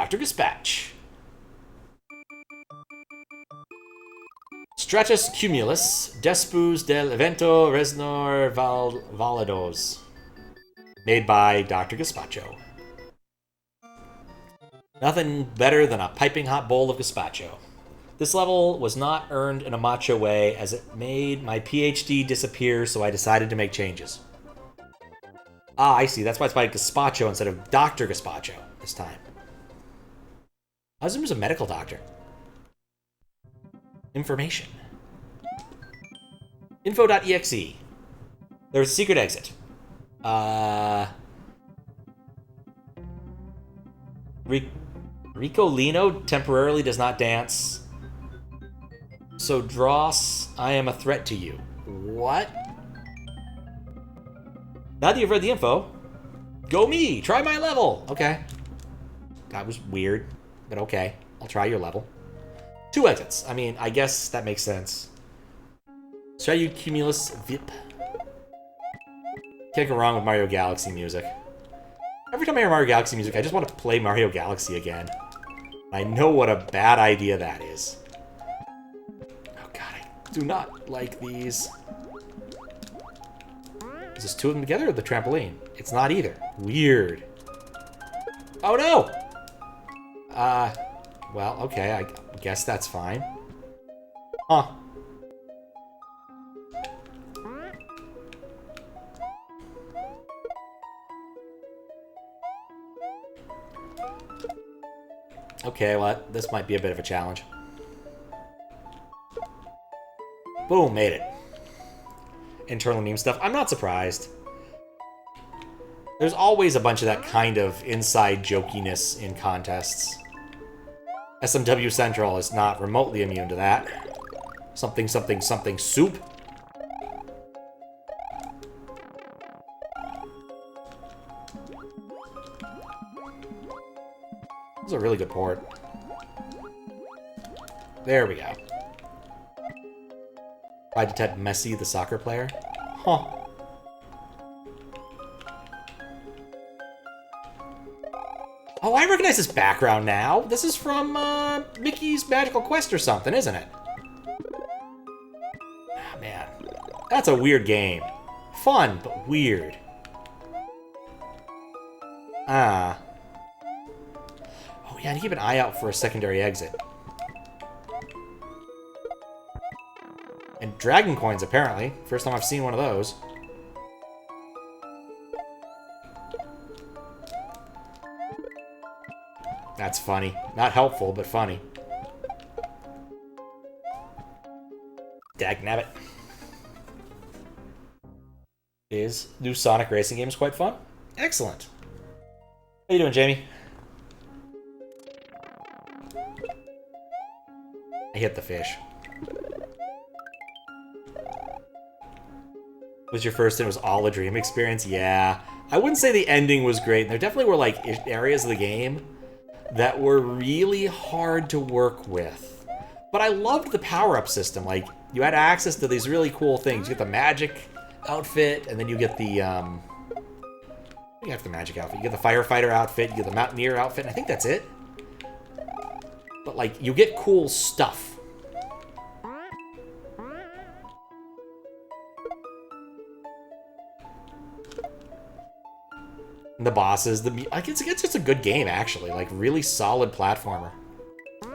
Dr. Gaspacho. Stratus Cumulus, Despus del Evento Reznor Valados. Made by Dr. Gaspacho. Nothing better than a piping hot bowl of gazpacho. This level was not earned in a macho way, as it made my PhD disappear, so I decided to make changes. Ah, I see. That's why it's by Gaspacho instead of Dr. Gaspacho this time. I assume he was a medical doctor. Information. Info.exe. There's a secret exit. Ricolino temporarily does not dance. So, Dross, I am a threat to you. What? Now that you've read the info, go me! Try my level! Okay. That was weird, but okay. I'll try your level. 2 exits. I mean, I guess that makes sense. Stratus Cumulus VIP. Can't go wrong with Mario Galaxy music. Every time I hear Mario Galaxy music, I just want to play Mario Galaxy again. I know what a bad idea that is. Oh god, I do not like these. Is this 2 of them together or the trampoline? It's not either. Weird. Oh no! Well, okay, I guess that's fine. Huh. Okay, well, this might be a bit of a challenge. Boom, made it. Internal meme stuff. I'm not surprised. There's always a bunch of that kind of inside jokiness in contests. SMW Central is not remotely immune to that. Something, something, something soup. This is a really good port. There we go. I detect Messi, the soccer player. Huh. Oh, I recognize this background now. This is from Mickey's Magical Quest or something, isn't it? Ah, man. That's a weird game. Fun, but weird. Ah. Oh, yeah, and keep an eye out for a secondary exit. And dragon coins, apparently. First time I've seen one of those. That's funny. Not helpful, but funny. Dagnabbit. Is new Sonic racing games quite fun? Excellent. How you doing, Jamie? I hit the fish. Was your first and it was all a dream experience? Yeah. I wouldn't say the ending was great. There definitely were like areas of the game that were really hard to work with. But I loved the power-up system. Like, you had access to these really cool things. You get the magic outfit, and then you get the, you have the magic outfit. You get the firefighter outfit, you get the mountaineer outfit, and I think that's it. But, like, you get cool stuff. And the bosses, it's just a good game, actually. Like, really solid platformer. I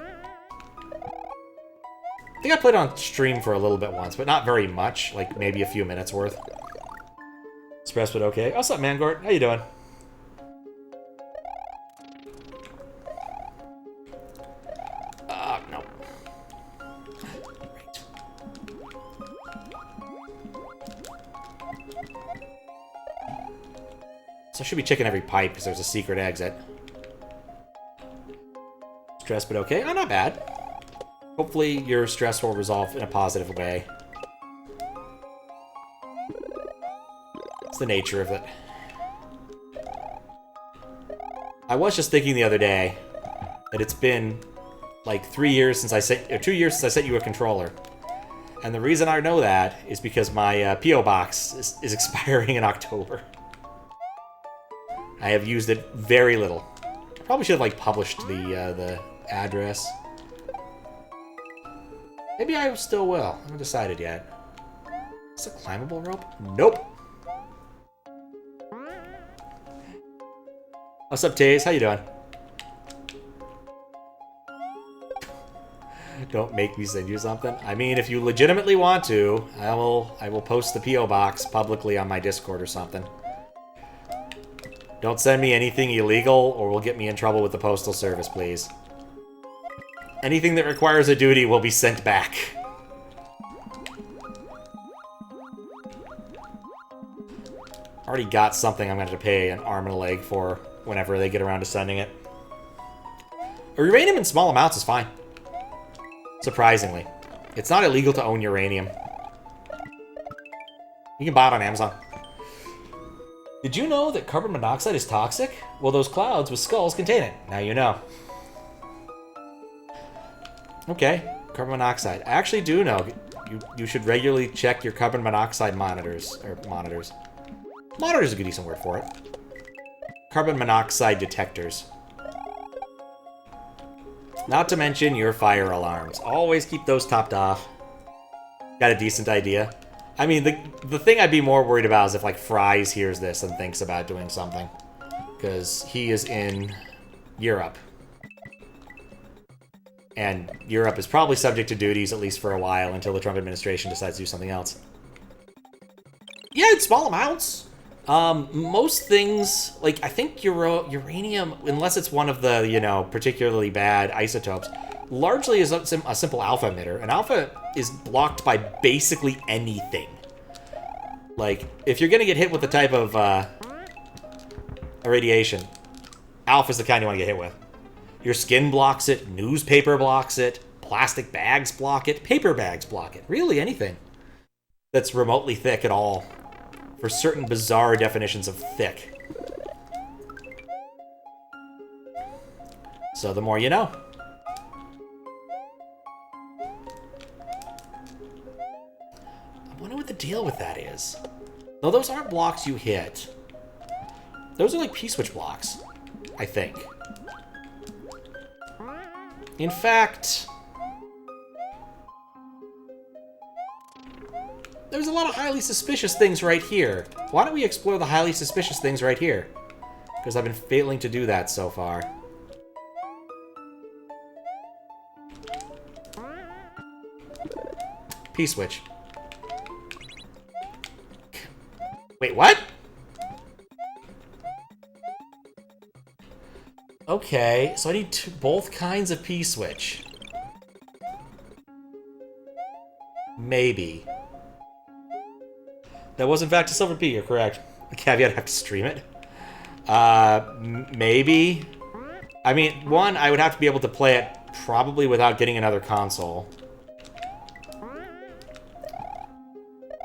think I played on stream for a little bit once, but not very much. Like, maybe a few minutes worth. Express, but okay. What's up, Mangort? How you doing? No. Right. So I should be checking every pipe because there's a secret exit. Stress, but okay. Oh, not bad. Hopefully your stress will resolve in a positive way. It's the nature of it. I was just thinking the other day that it's been like 3 years since I sent, or 2 years since I sent you a controller. And the reason I know that is because my P.O. box is expiring in October. I have used it very little. Probably should have, like, published the address. Maybe I still will. I haven't decided yet. Is it a climbable rope? Nope. What's up, Taze? How you doing? Don't make me send you something. I mean, if you legitimately want to, I will post the P.O. box publicly on my Discord or something. Don't send me anything illegal or will get me in trouble with the Postal Service, please. Anything that requires a duty will be sent back. Already got something I'm going to have to pay an arm and a leg for whenever they get around to sending it. Uranium in small amounts is fine. Surprisingly. It's not illegal to own uranium. You can buy it on Amazon. Did you know that carbon monoxide is toxic? Well, those clouds with skulls contain it. Now you know. Okay, carbon monoxide. I actually do know. You should regularly check your carbon monoxide monitors. Monitors is a good decent word for it. Carbon monoxide detectors. Not to mention your fire alarms. Always keep those topped off. Got a decent idea. I mean, the thing I'd be more worried about is if, like, Fries hears this and thinks about doing something. Because he is in Europe. And Europe is probably subject to duties, at least for a while, until the Trump administration decides to do something else. Yeah, in small amounts. Most things, like, I think uranium, unless it's one of the, you know, particularly bad isotopes, largely is a simple alpha emitter. And alpha is blocked by basically anything. Like, if you're gonna get hit with the type of, irradiation, alpha's the kind you want to get hit with. Your skin blocks it, newspaper blocks it, plastic bags block it, paper bags block it. Really, anything that's remotely thick at all. For certain bizarre definitions of thick. So the more you know. I wonder what the deal with that is. No, those aren't blocks you hit. Those are like P-switch blocks, I think. In fact, there's a lot of highly suspicious things right here. Why don't we explore the highly suspicious things right here? Because I've been failing to do that so far. P-switch. Wait, what? Okay, so I need both kinds of P-switch. Maybe. That was in fact a silver P, you're correct. The caveat, I have to stream it. Maybe. I mean, one, I would have to be able to play it probably without getting another console.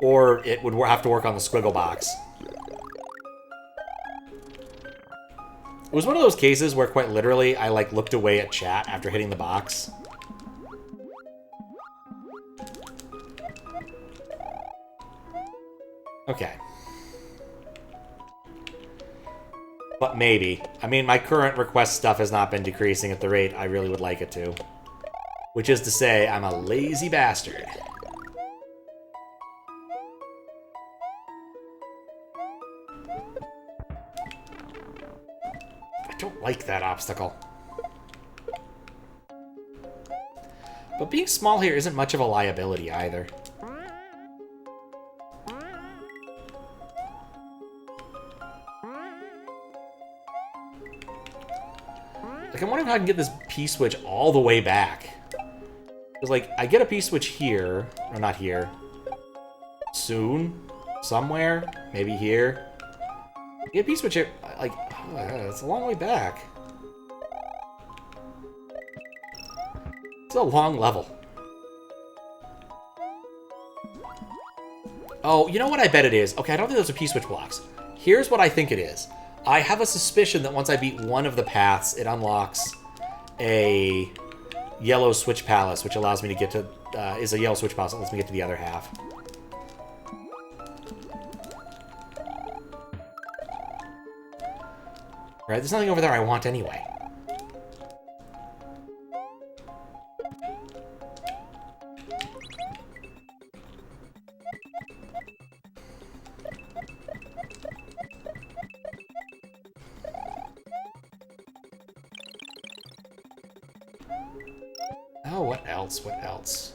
Or it would have to work on the squiggle box. It was one of those cases where, quite literally, I, like, looked away at chat after hitting the box. Okay. But maybe. I mean, my current request stuff has not been decreasing at the rate I really would like it to. Which is to say, I'm a lazy bastard. I don't like that obstacle. But being small here isn't much of a liability either. Like, I'm wondering how I can get this P-switch all the way back. Because, like, I get a P-switch here. Or not here. Soon. Somewhere. Maybe here. Get a P-switch here. Like, oh, it's a long way back. It's a long level. Oh, you know what I bet it is? Okay, I don't think those are P-switch blocks. Here's what I think it is. I have a suspicion that once I beat one of the paths, it unlocks a yellow switch palace, which allows me to get to, is a yellow switch palace that lets me get to the other half. Right, there's nothing over there I want anyway. Oh, what else? What else?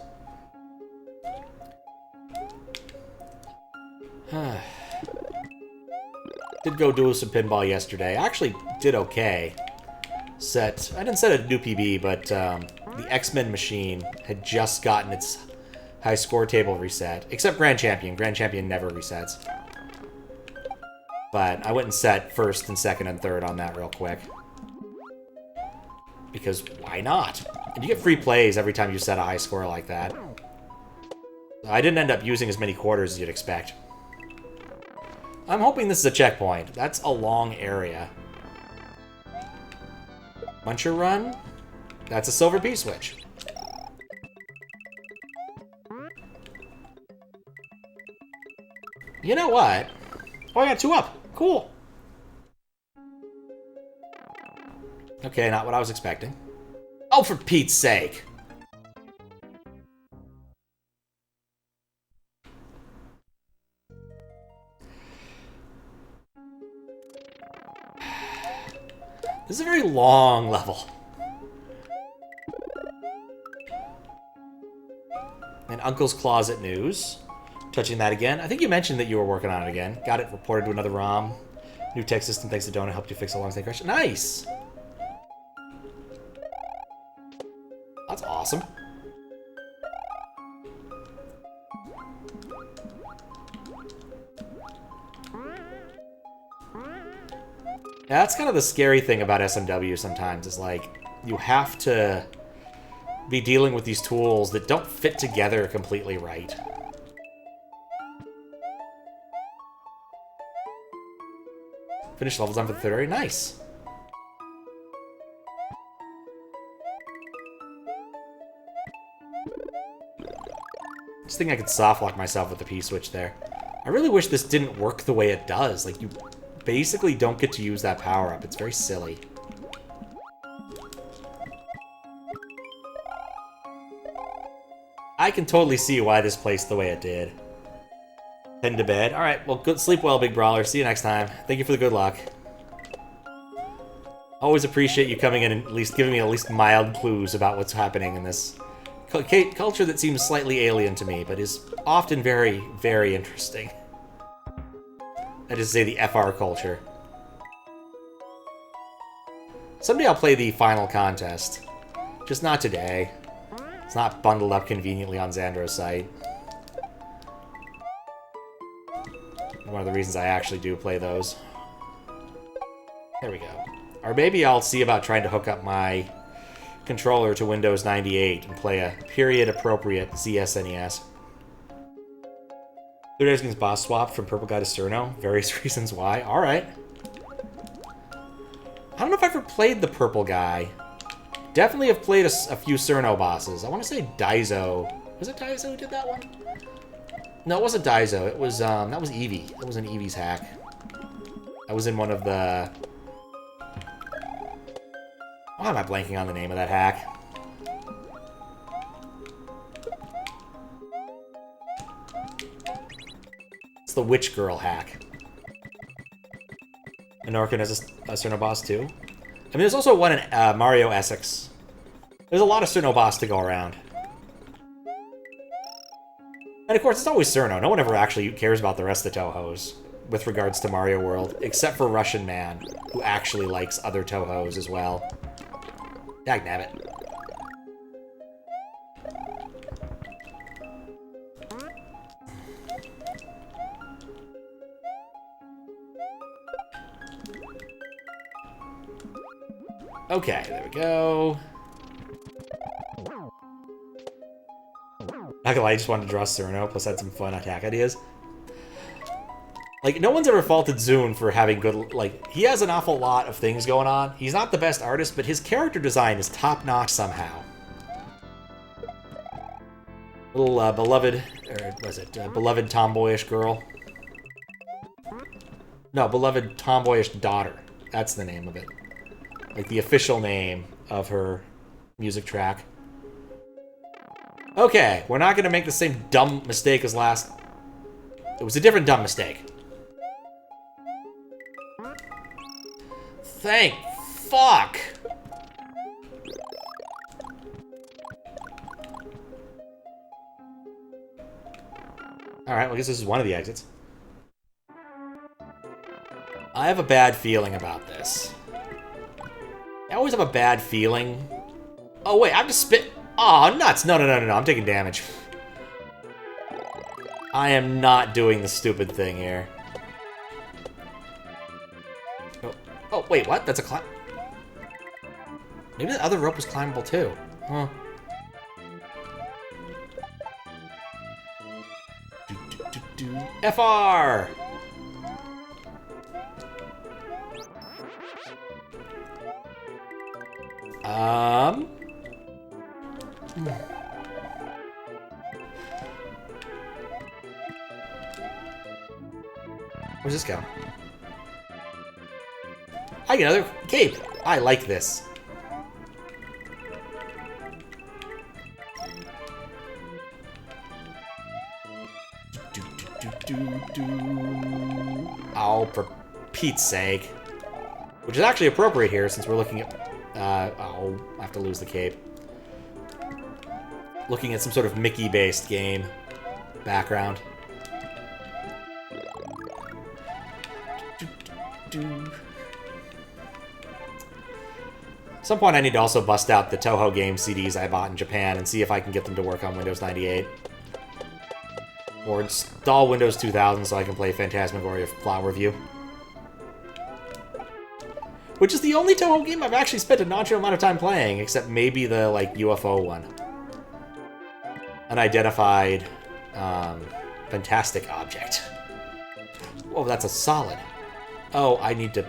Did go do some pinball yesterday. I actually did okay. I didn't set a new PB, but the X-Men machine had just gotten its high score table reset. Except Grand Champion. Grand Champion never resets. But I went and set first and second and third on that real quick. Because why not? And you get free plays every time you set a high score like that. I didn't end up using as many quarters as you'd expect. I'm hoping this is a checkpoint. That's a long area. Muncher Run? That's a silver P-switch. You know what? Oh, I got 2 up. Cool. Okay, not what I was expecting. Oh, for Pete's sake. This is a very long level. And Uncle's Closet News. Touching that again. I think you mentioned that you were working on it again. Got it reported to another ROM. New tech system thanks to Donut helped you fix a long-standing crash. Nice! That's awesome. Yeah, that's kind of the scary thing about SMW sometimes, is like, you have to be dealing with these tools that don't fit together completely right. Finish levels on for the 3rd area. Nice! Just think I could softlock myself with the P-switch there. I really wish this didn't work the way it does. Like, you basically don't get to use that power-up. It's very silly. I can totally see why this placed the way it did. Heading to bed. Alright, well, good sleep well, Big Brawler. See you next time. Thank you for the good luck. Always appreciate you coming in and at least giving me at least mild clues about what's happening in this culture that seems slightly alien to me, but is often very, very interesting. That is to say, the FR culture. Someday I'll play the final contest. Just not today. It's not bundled up conveniently on Zandro's site. One of the reasons I actually do play those. There we go. Or maybe I'll see about trying to hook up my controller to Windows 98 and play a period-appropriate ZSNES. 3 days against boss swap from Purple Guy to Cerno. Various reasons why. Alright. I don't know if I've ever played the Purple Guy. Definitely have played a few Cerno bosses. I want to say Daizo. Was it Daizo who did that one? No, it wasn't Daizo. It was, that was Eevee. That was an Eevee's hack. I was in one of the... Why am I blanking on the name of that hack? It's the Witch Girl hack. And Orkin has a Cerno boss too. I mean, there's also one in Mario Essex. There's a lot of Cerno boss to go around. And of course, it's always Cerno. No one ever actually cares about the rest of the Tohos with regards to Mario World, except for Russian Man, who actually likes other Tohos as well. Dagnabbit. Okay, there we go. Not gonna lie, I just wanted to draw Cerno, plus had some fun attack ideas. Like, no one's ever faulted Zune for having good... Like, he has an awful lot of things going on. He's not the best artist, but his character design is top-notch somehow. Little, beloved... Or was it? Beloved tomboyish girl? No, beloved tomboyish daughter. That's the name of it. Like, the official name of her music track. Okay, we're not gonna make the same dumb mistake as last... It was a different dumb mistake. Thank fuck! Alright, well, I guess this is one of the exits. I have a bad feeling about this. I always have a bad feeling. Oh, wait, I have to spit. Oh, nuts. No, I'm taking damage. I am not doing the stupid thing here. Oh, wait, what? That's a climb. Maybe the other rope was climbable too. Huh. FR! Where's this go? I get another cape. I like this. Oh, for Pete's sake. Which is actually appropriate here, since we're looking at... oh, I have to lose the cape. Looking at some sort of Mickey-based game background. At some point, I need to also bust out the Toho game CDs I bought in Japan and see if I can get them to work on Windows 98. Or install Windows 2000 so I can play Phantasmagoria Flower View. Which is the only Toho game I've actually spent a non-trivial amount of time playing, except maybe the, like, UFO one. Unidentified, fantastic object. Oh, that's a solid. Oh, I need to...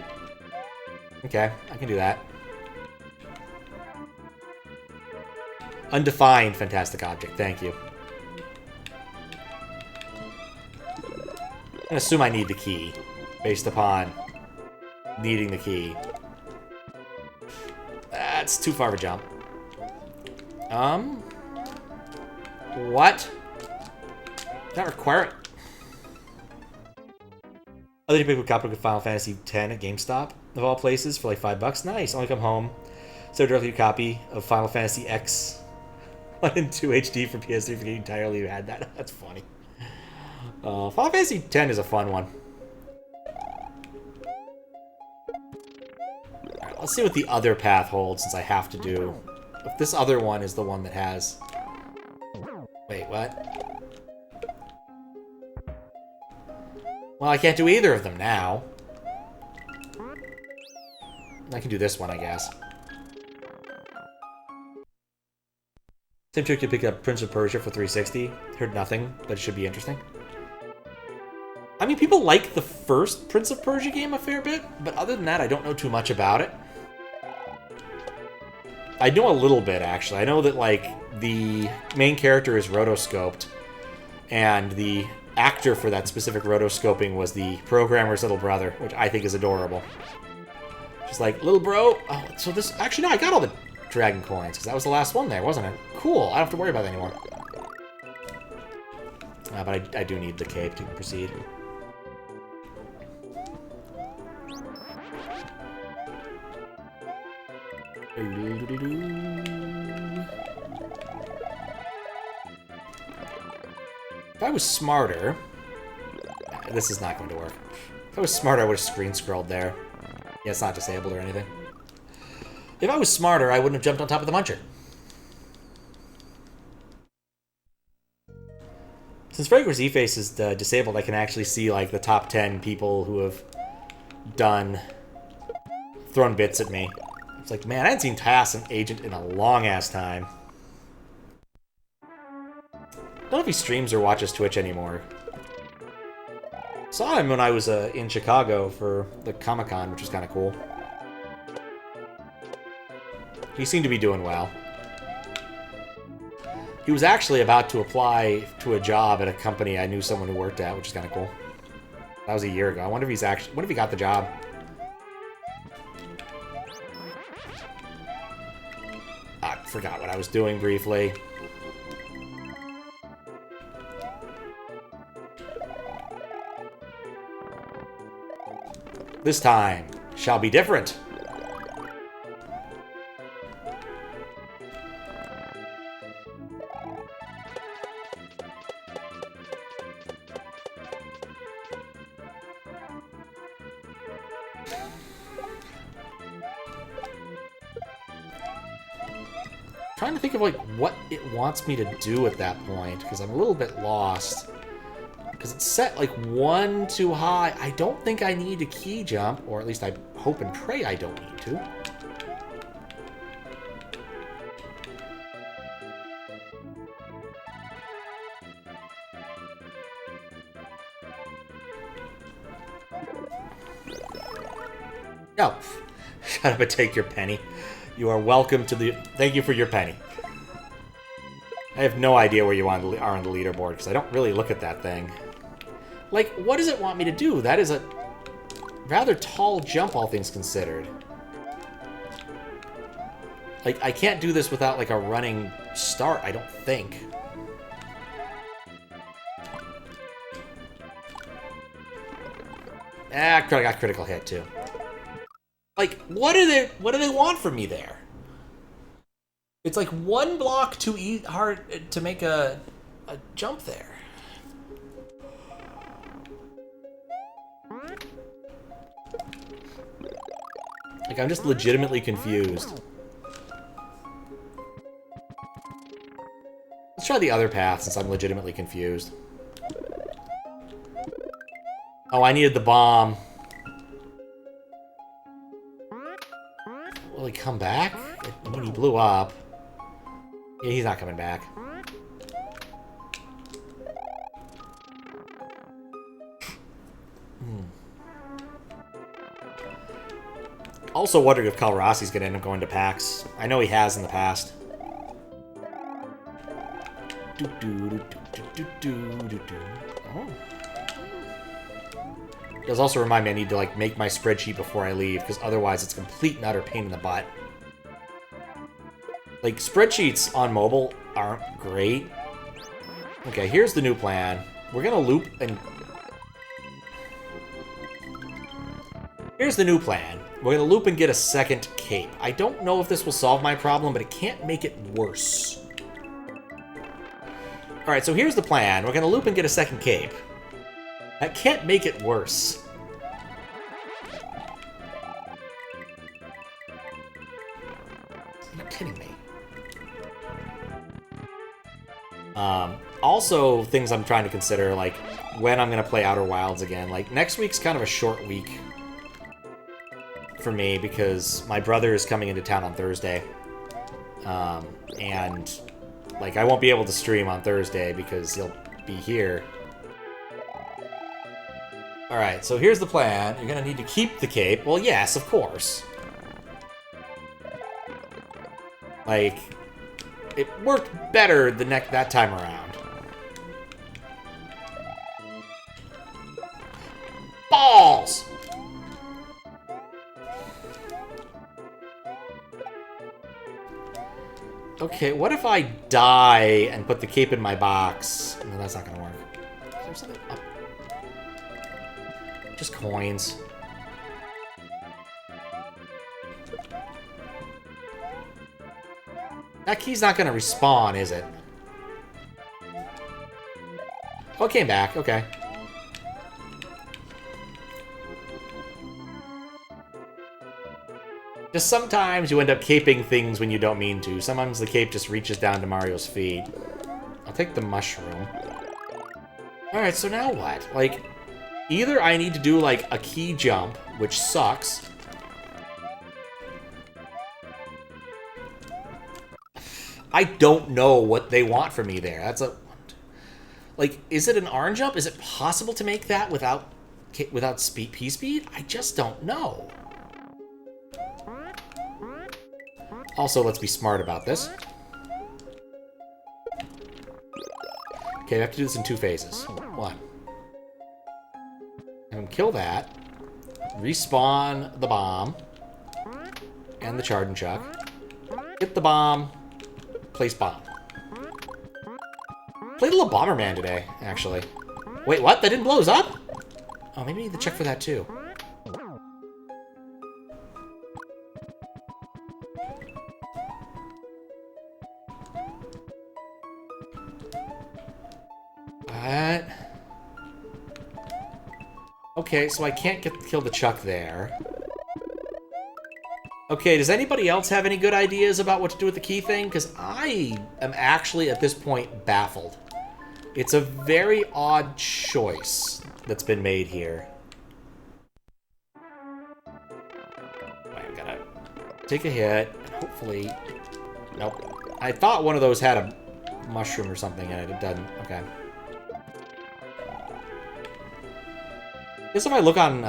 Okay, I can do that. Undefined fantastic object, thank you. I'm gonna assume I need the key, based upon needing the key. That's too far of a jump. What? Does that require it? Other people copy with Final Fantasy X at GameStop, of all places, for like $5. Nice. Only come home. So directly a copy of Final Fantasy X 1 and 2 HD for PS3. Forgetting entirely you had that. That's funny. Final Fantasy X is a fun one. Alright, let's see what the other path holds, since I have to do... If this other one is the one that has... Wait, what? Well, I can't do either of them now. I can do this one, I guess. Same trick to pick up Prince of Persia for 360. Heard nothing, but it should be interesting. I mean, people like the first Prince of Persia game a fair bit, but other than that, I don't know too much about it. I know a little bit, actually. I know that, like, the main character is rotoscoped, and the actor for that specific rotoscoping was the programmer's little brother, which I think is adorable. Just like, little bro, oh, so this, actually, no, I got all the dragon coins, because that was the last one there, wasn't it? Cool, I don't have to worry about that anymore. But I do need the cape to proceed. If I was smarter... This is not going to work. If I was smarter, I would have screen scrolled there. Yeah, it's not disabled or anything. If I was smarter, I wouldn't have jumped on top of the muncher. Since Fragrance E-Face is disabled, I can actually see, like, the top 10 people who have thrown bits at me. It's like, man, I hadn't seen Tass and Agent in a long-ass time. Don't know if he streams or watches Twitch anymore. Saw him when I was in Chicago for the Comic-Con, which was kind of cool. He seemed to be doing well. He was actually about to apply to a job at a company I knew someone who worked at, which is kind of cool. That was a year ago. I wonder if he's actually... What if he got the job? I forgot what I was doing briefly. This time shall be different. trying to think of, like, what it wants me to do at that point, because I'm a little bit lost. Because it's set, like, 1 too high. I don't think I need a key jump, or at least I hope and pray I don't need to. No. Shut up and take your penny. You are welcome to the... Thank you for your penny. I have no idea where you are on the leaderboard, because I don't really look at that thing. Like, what does it want me to do? That is a rather tall jump, all things considered. Like, I can't do this without, like, a running start, I don't think. Ah, I got critical hit, too. Like, what do they want from me there? It's like 1 block too hard to make a jump there. Like, I'm just legitimately confused. Let's try the other path since I'm legitimately confused. Oh, I needed the bomb. Will he come back? I mean, he blew up. Yeah, he's not coming back. Also wondering if Calrassi's gonna end up going to PAX. I know he has in the past. Oh. It does also remind me I need to, like, make my spreadsheet before I leave, because otherwise it's a complete and utter pain in the butt. Like, spreadsheets on mobile aren't great. Okay, here's the new plan. We're gonna loop and... Here's the new plan. We're gonna loop and get a second cape. I don't know if this will solve my problem, but it can't make it worse. Alright, so here's the plan. We're gonna loop and get a second cape. That can't make it worse. You're kidding me. Also, things I'm trying to consider, like, when I'm gonna play Outer Wilds again. Like, next week's kind of a short week for me, because my brother is coming into town on Thursday. And, like, I won't be able to stream on Thursday because he'll be here. Alright, so here's the plan. You're gonna need to keep the cape. Well, yes, of course. Like, it worked better that time around. Balls! Okay, what if I die and put the cape in my box? No, that's not gonna work. Is there something up? Just coins. That key's not gonna respawn, is it? Oh, it came back. Okay. Just sometimes you end up caping things when you don't mean to. Sometimes the cape just reaches down to Mario's feet. I'll take the mushroom. Alright, so now what? Like, either I need to do, like, a key jump, which sucks. I don't know what they want from me there. That's a... Like, is it an orange jump? Is it possible to make that without P-speed? I just don't know. Also, let's be smart about this. Okay, we have to do this in 2 phases. 1. And kill that. Respawn the bomb. And the Chard and Chuck. Hit the bomb. Place bomb. Played a little Bomberman today, actually. Wait, what? That didn't blow us up? Oh, maybe I need to check for that, too. What? Okay, so I can't kill the Chuck there. Okay, does anybody else have any good ideas about what to do with the key thing? Because I am actually, at this point, baffled. It's a very odd choice that's been made here. Wait, I'm gonna take a hit, and hopefully... Nope. I thought one of those had a mushroom or something in it. It doesn't. Okay. I guess if I look on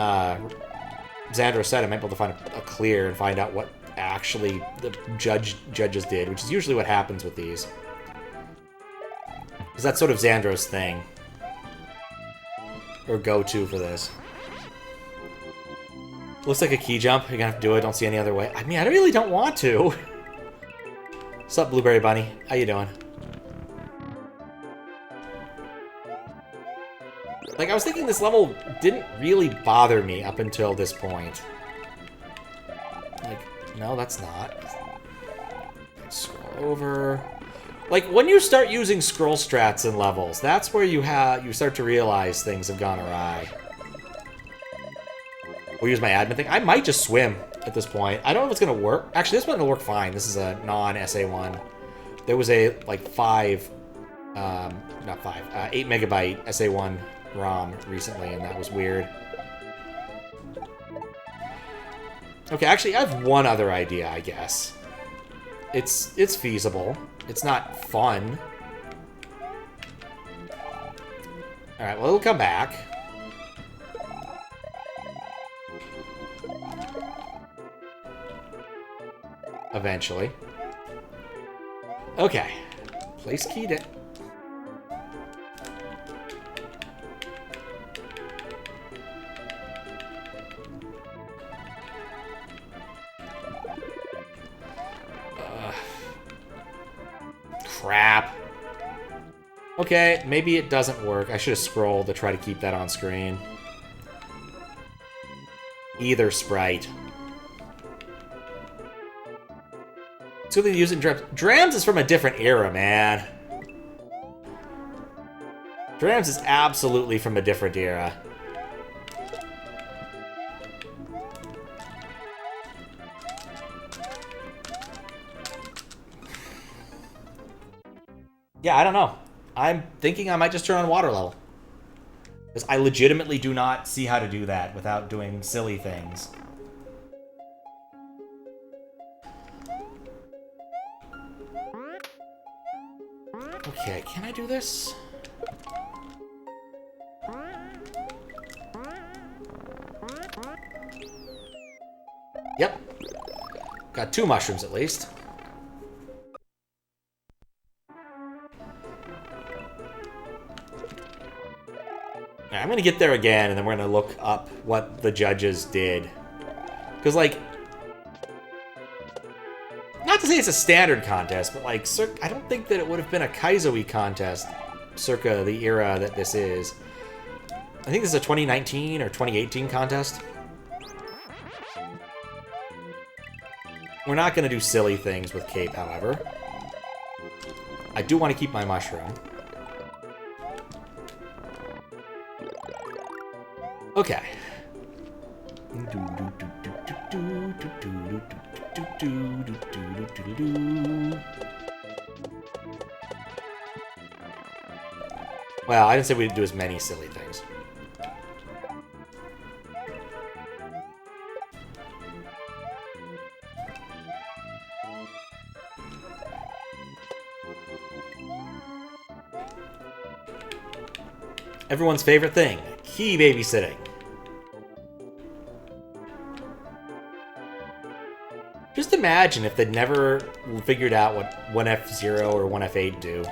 Zandro said, I might be able to find a clear and find out what actually the judges did, which is usually what happens with these. Because that's sort of Zandro's thing. Or go-to for this. Looks like a key jump. You're gonna have to do it. Don't see any other way. I mean, I really don't want to. What's up, Blueberry Bunny? How you doing? Like, I was thinking this level didn't really bother me up until this point. Like, no, that's not. Scroll over. Like, when you start using scroll strats in levels, that's where you start to realize things have gone awry. We'll use my admin thing. I might just swim at this point. I don't know if it's going to work. Actually, this one will work fine. This is a non-SA1. There was a, like, 8 megabyte SA1 ROM recently, and that was weird. Okay, actually, I have one other idea, I guess. It's feasible. It's not fun. Alright, well, it'll come back. Eventually. Okay. Place keyed it. Crap. Okay, maybe it doesn't work. I should have scrolled to try to keep that on screen. Either sprite. So they're using Drams. Drams is from a different era, man. Drams is absolutely from a different era. Yeah, I don't know. I'm thinking I might just turn on water level. Because I legitimately do not see how to do that without doing silly things. Okay, can I do this? Yep. Got 2 mushrooms at least. I'm gonna get there again, and then we're gonna look up what the judges did. Because, like... Not to say it's a standard contest, but, like, I don't think that it would have been a Kaizo-y contest circa the era that this is. I think this is a 2019 or 2018 contest. We're not gonna do silly things with Cape, however. I do want to keep my mushroom. Okay. Well, I didn't say we'd do as many silly things. Everyone's favorite thing, key babysitting. Just imagine if they'd never figured out what 1F0 or 1F8 do.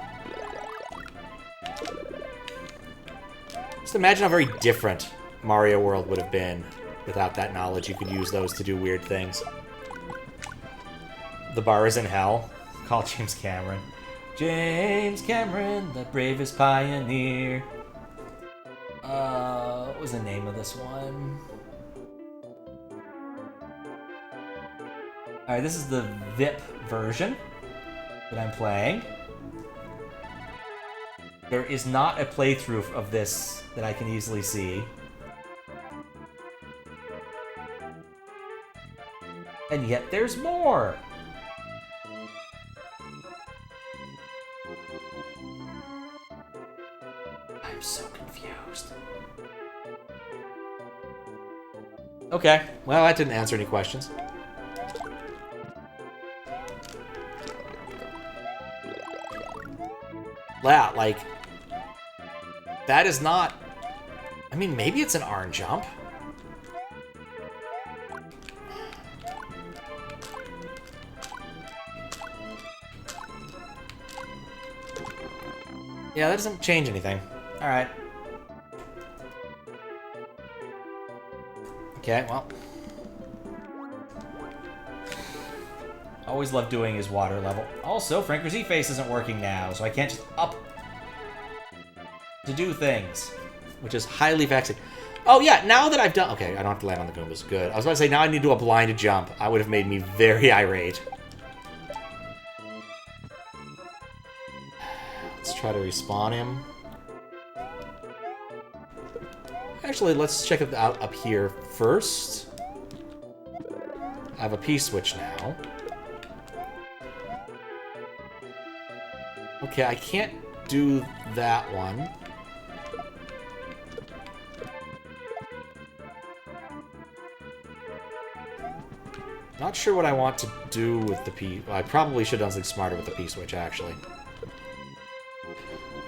Just imagine how very different Mario World would have been without that knowledge. You could use those to do weird things. The bar is in hell. Call James Cameron. James Cameron, the bravest pioneer. What was the name of this one? Alright, this is the VIP version that I'm playing. There is not a playthrough of this that I can easily see. And yet there's more! I'm so confused. Okay, well, that didn't answer any questions. Yeah, like, that is not... I mean, maybe it's an iron jump. Yeah, that doesn't change anything. Alright. Okay, well. Always love doing his water level. Also, Franker's E-Face isn't working now, so I can't just up to do things, which is highly vexing. Oh yeah, now that I've done... Okay, I don't have to land on the Goombas. Good. I was about to say, now I need to do a blind jump. I would have made me very irate. Let's try to respawn him. Actually, let's check it out up here first. I have a P-switch now. Okay, I can't do that one. Not sure what I want to do with the P... Well, I probably should have done something smarter with the P-switch, actually.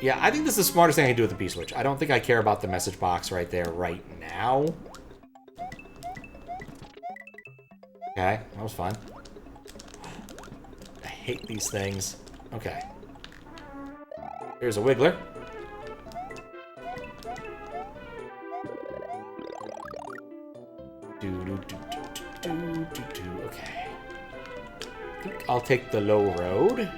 Yeah, I think this is the smartest thing I can do with the P-switch. I don't think I care about the message box right there right now. Okay, that was fun. I hate these things. Okay. Here's a Wiggler. Okay. I think I'll take the low road.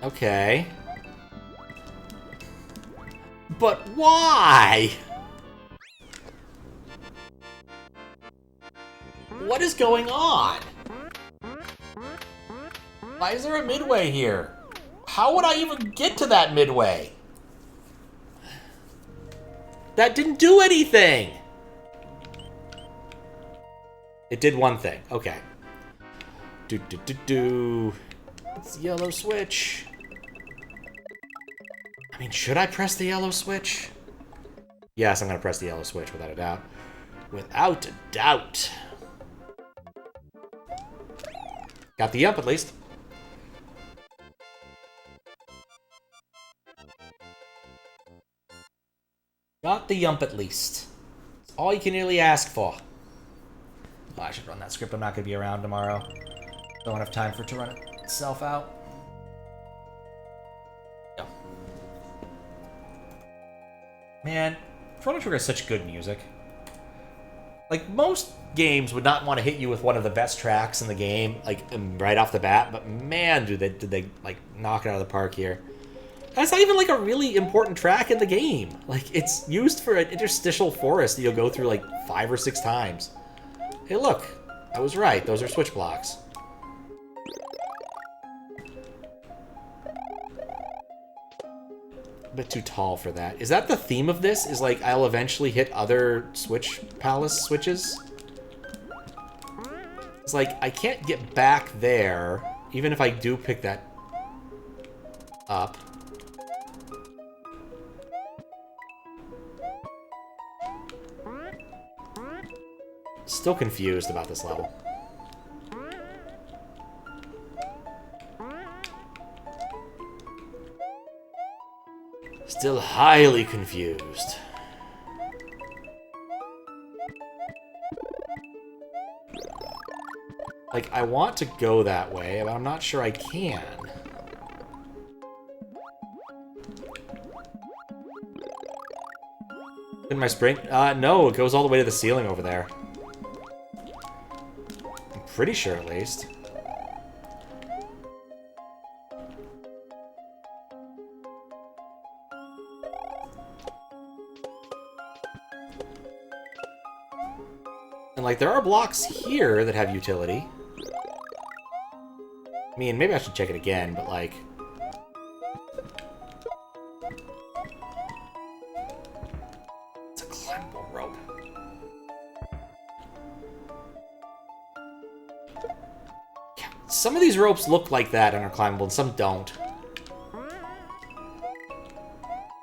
Okay. But why? What is going on? Why is there a midway here? How would I even get to that midway? That didn't do anything! It did one thing. Okay. It's the yellow switch. I mean, should I press the yellow switch? Yes, I'm gonna press the yellow switch without a doubt. Without a doubt. Got the yump at least. Got the yump at least. It's all you can really ask for. Oh, I should run that script. I'm not gonna be around tomorrow. Don't have time for it to run itself out. Yeah. Man, Chrono Trigger is such good music. Like, most games would not want to hit you with one of the best tracks in the game, like, right off the bat, but man, did they like, knock it out of the park here. That's not even, like, a really important track in the game. Like, it's used for an interstitial forest that you'll go through, like, 5 or 6 times. Hey, look. I was right. Those are switch blocks. A bit too tall for that. Is that the theme of this? Is, like, I'll eventually hit other Switch Palace switches? It's like, I can't get back there, even if I do pick that up. Still confused about this level. Still highly confused. Like, I want to go that way, but I'm not sure I can. In my spring? No, it goes all the way to the ceiling over there. I'm pretty sure, at least. And, like, there are blocks here that have utility. I mean, maybe I should check it again, but, like... climbable rope. Some of these ropes look like that and are climbable, and some don't.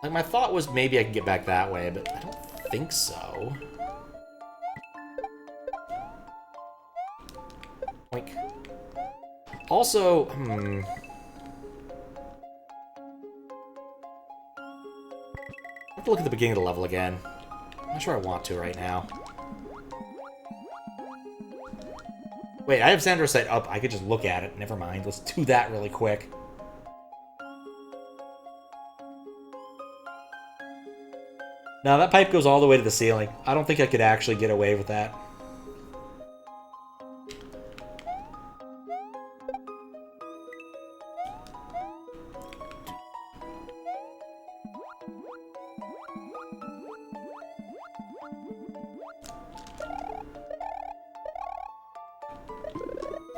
Like, my thought was maybe I could get back that way, but I don't think so. Oink. Also, I have to look at the beginning of the level again. I'm not sure I want to right now. Wait, I have Zandro's sight up. I could just look at it. Never mind. Let's do that really quick. Now, that pipe goes all the way to the ceiling. I don't think I could actually get away with that.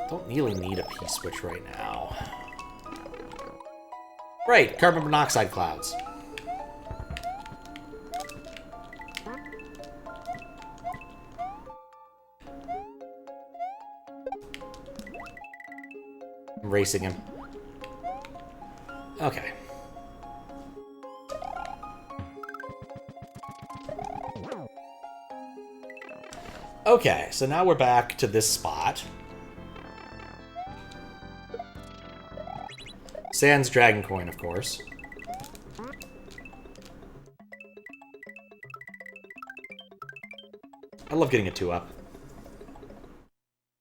Don't really need a P-switch right now. Right, carbon monoxide clouds. I'm racing him. Okay. Okay, so now we're back to this spot. Sans Dragon Coin, of course. I love getting a 2-up.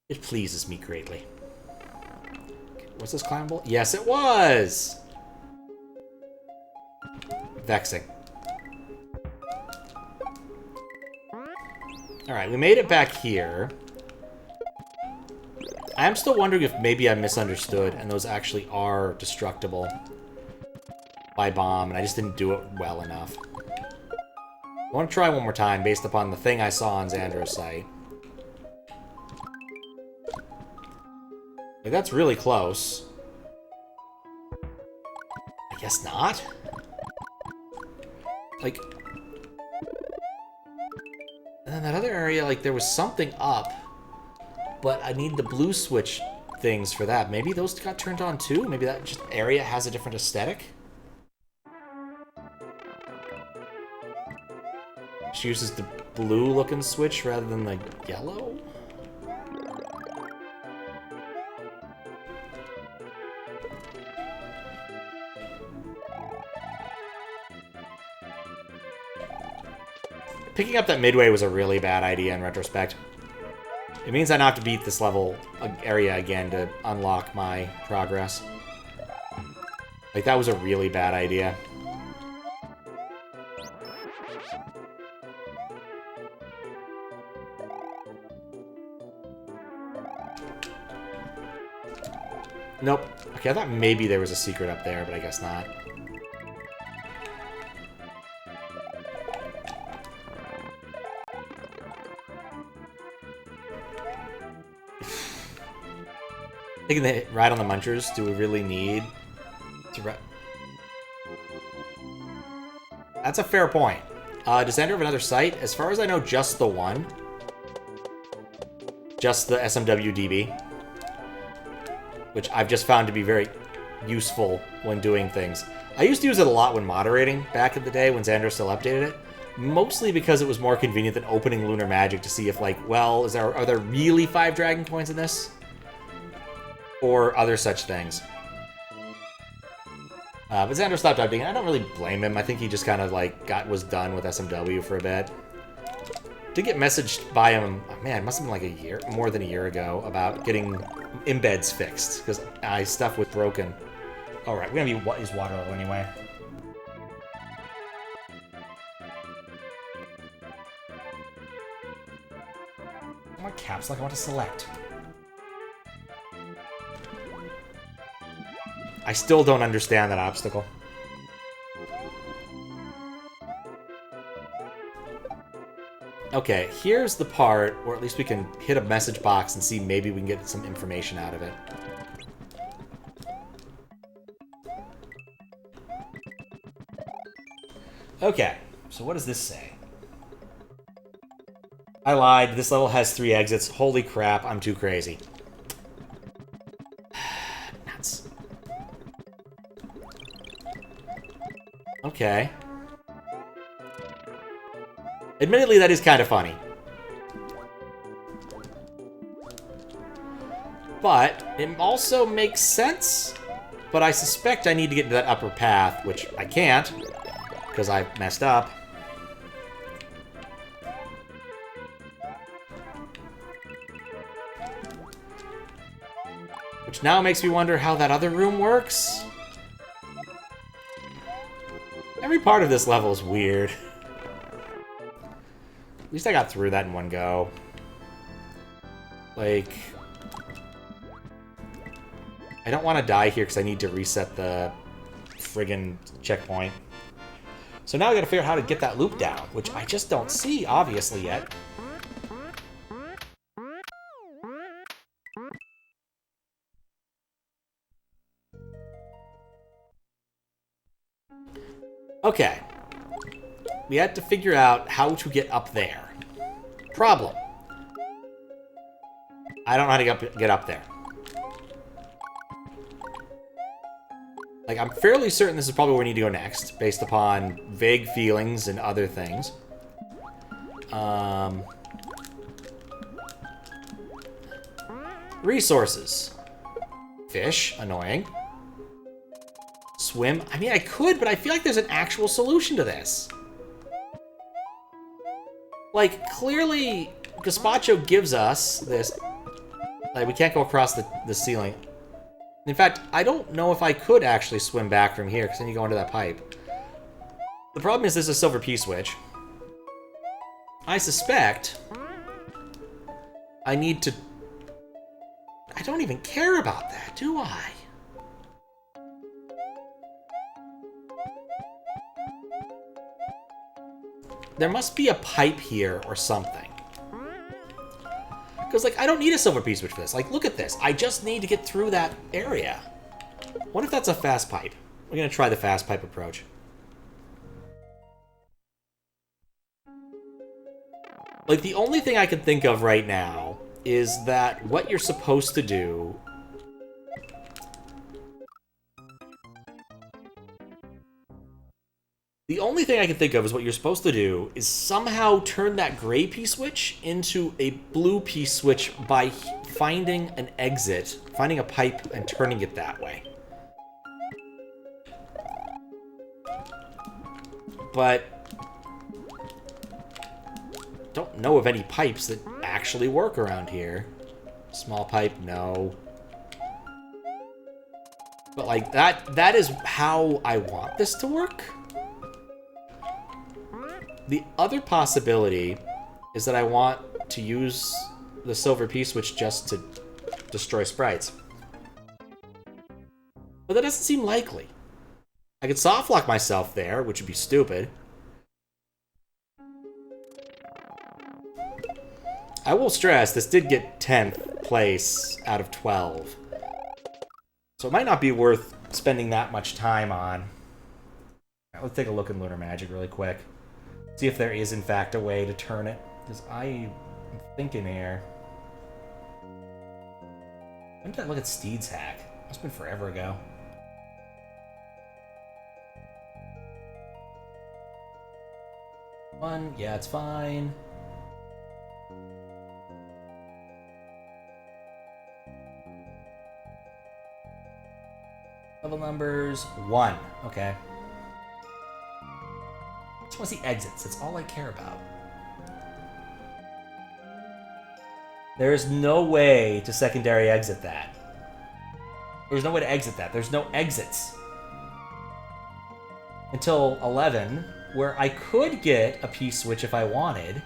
It pleases me greatly. Okay, was this climbable? Yes, it was! Vexing. Alright, we made it back here. I am still wondering if maybe I misunderstood and those actually are destructible by bomb, and I just didn't do it well enough. I want to try one more time based upon the thing I saw on Zandro's site. Like, that's really close. I guess not? Like... And then that other area, like, there was something up. But I need the blue switch things for that. Maybe those got turned on too? Maybe that just area has a different aesthetic? She uses the blue-looking switch rather than the yellow? Picking up that midway was a really bad idea in retrospect. It means I now have to beat this level area again to unlock my progress. Like, that was a really bad idea. Nope. Okay, I thought maybe there was a secret up there, but I guess not. Taking the ride on the Munchers, do we really need to That's a fair point. Does Zandro have another site? As far as I know, just the one. Just the SMW DB. Which I've just found to be very useful when doing things. I used to use it a lot when moderating back in the day when Zandro still updated it. Mostly because it was more convenient than opening Lunar Magic to see if, like, well, are there really 5 Dragon Coins in this? Or other such things. But Zandro stopped updating. I don't really blame him. I think he just kind of, like, was done with SMW for a bit. Did get messaged by him, man, it must have been like a year, more than a year ago, about getting embeds fixed, because stuff was broken. Alright, we're gonna use water level anyway. I want caps like I want to select. I still don't understand that obstacle. Okay, here's the part where at least we can hit a message box and see maybe we can get some information out of it. Okay, so what does this say? I lied. This level has 3 exits. Holy crap, I'm too crazy. Nuts. Okay. Admittedly, that is kind of funny. But it also makes sense. But I suspect I need to get into that upper path, which I can't, because I messed up. Which now makes me wonder how that other room works. Every part of this level is weird. At least I got through that in one go. Like... I don't want to die here because I need to reset the friggin' checkpoint. So now I gotta figure out how to get that loop down, which I just don't see, obviously, yet. Okay. We had to figure out how to get up there. Problem. I don't know how to get up there. Like, I'm fairly certain this is probably where we need to go next, based upon vague feelings and other things. Resources. Fish. Annoying. Swim. I mean, I could, but I feel like there's an actual solution to this. Like, clearly, Gaspacho gives us this... Like, we can't go across the ceiling. In fact, I don't know if I could actually swim back from here, because then you go into that pipe. The problem is this is a silver P-switch. I suspect I need to... I don't even care about that, do I? There must be a pipe here or something. Because, like, I don't need a silver P-switch for this. Like, look at this. I just need to get through that area. What if that's a fast pipe? We're going to try the fast pipe approach. Like, the only thing I can think of right now is that what you're supposed to do... The only thing I can think of is what you're supposed to do is somehow turn that gray P-switch into a blue P-switch by finding an exit, finding a pipe, and turning it that way. But... don't know of any pipes that actually work around here. Small pipe, no. But, like, that is how I want this to work. The other possibility is that I want to use the silver P-switch just to destroy sprites. But that doesn't seem likely. I could softlock myself there, which would be stupid. I will stress, this did get 10th place out of 12. So it might not be worth spending that much time on. Let's take a look in Lunar Magic really quick. See if there is, in fact, a way to turn it. Because I am thinking here... When did I look at Steed's hack? Must have been forever ago. One, yeah, it's fine. Level numbers 1. Okay. I just want to see exits. That's all I care about. There is no way to secondary exit that. There's no way to exit that. There's no exits. Until 11, where I could get a P-switch if I wanted.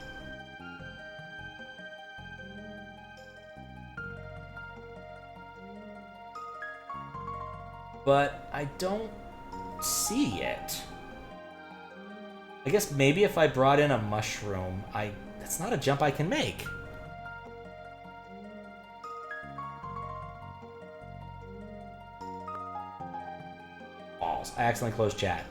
But I don't see it. I guess maybe if I brought in a mushroom, that's not a jump I can make. Balls. I accidentally closed chat.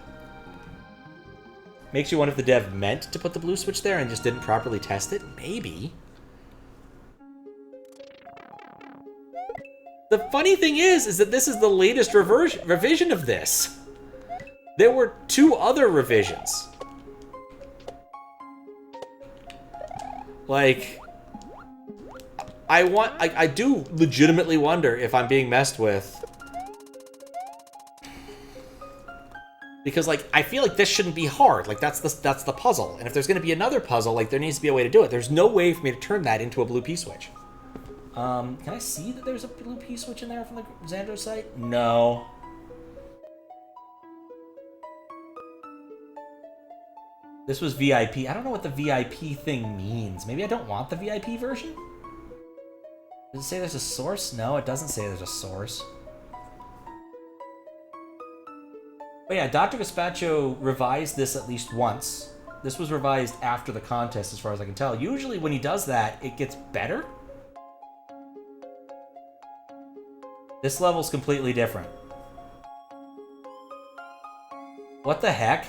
Makes you wonder if the dev meant to put the blue switch there and just didn't properly test it? Maybe. The funny thing is that this is the latest revision of this. There were 2 other revisions. Like, I do legitimately wonder if I'm being messed with. Because, like, I feel like this shouldn't be hard. Like, that's the puzzle. And if there's going to be another puzzle, like, there needs to be a way to do it. There's no way for me to turn that into a blue P-switch. Can I see that there's a blue P-switch in there from the Zandro site? No. This was VIP. I don't know what the VIP thing means. Maybe I don't want the VIP version? Does it say there's a source? No, it doesn't say there's a source. But yeah, Dr. Gaspacho revised this at least once. This was revised after the contest, as far as I can tell. Usually when he does that, it gets better. This level's completely different. What the heck?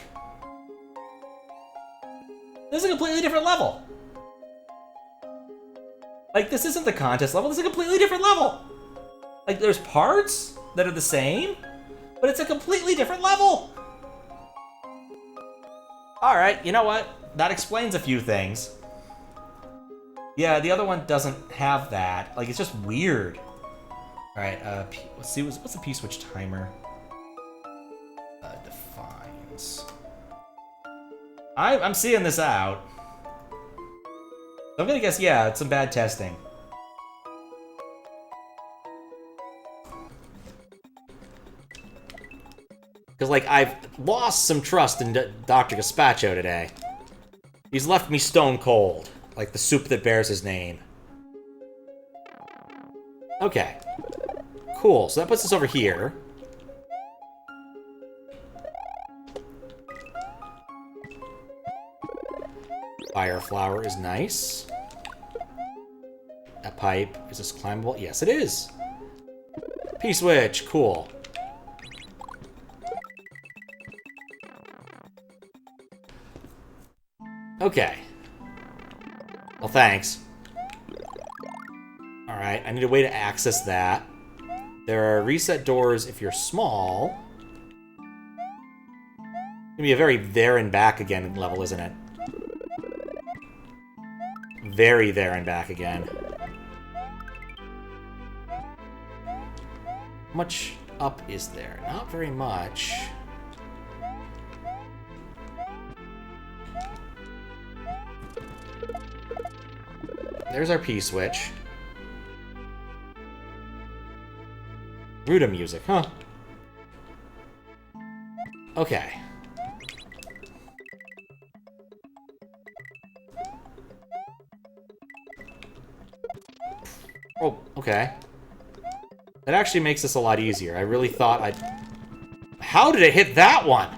This is a completely different level. Like, this isn't the contest level, this is a completely different level. Like, there's parts that are the same, but it's a completely different level. Alright, you know what? That explains a few things. Yeah, the other one doesn't have that. Like, it's just weird. Alright, let's see, what's the P-switch timer? Defines. I'm seeing this out. I'm gonna guess, yeah, it's some bad testing. Because, like, I've lost some trust in Dr. Gaspacho today. He's left me stone cold, like the soup that bears his name. Okay. Cool, so that puts us over here. Fire flower is nice. That pipe, is this climbable? Yes, it is. P-switch, cool. Okay. Well, thanks. Alright, I need a way to access that. There are reset doors if you're small. It's gonna be a very there and back again level, isn't it? Very there and back again. How much up is there? Not very much. There's our P-switch. Ruda music, huh? Okay. Oh, okay. That actually makes this a lot easier. I really thought I'd... How did it hit that one?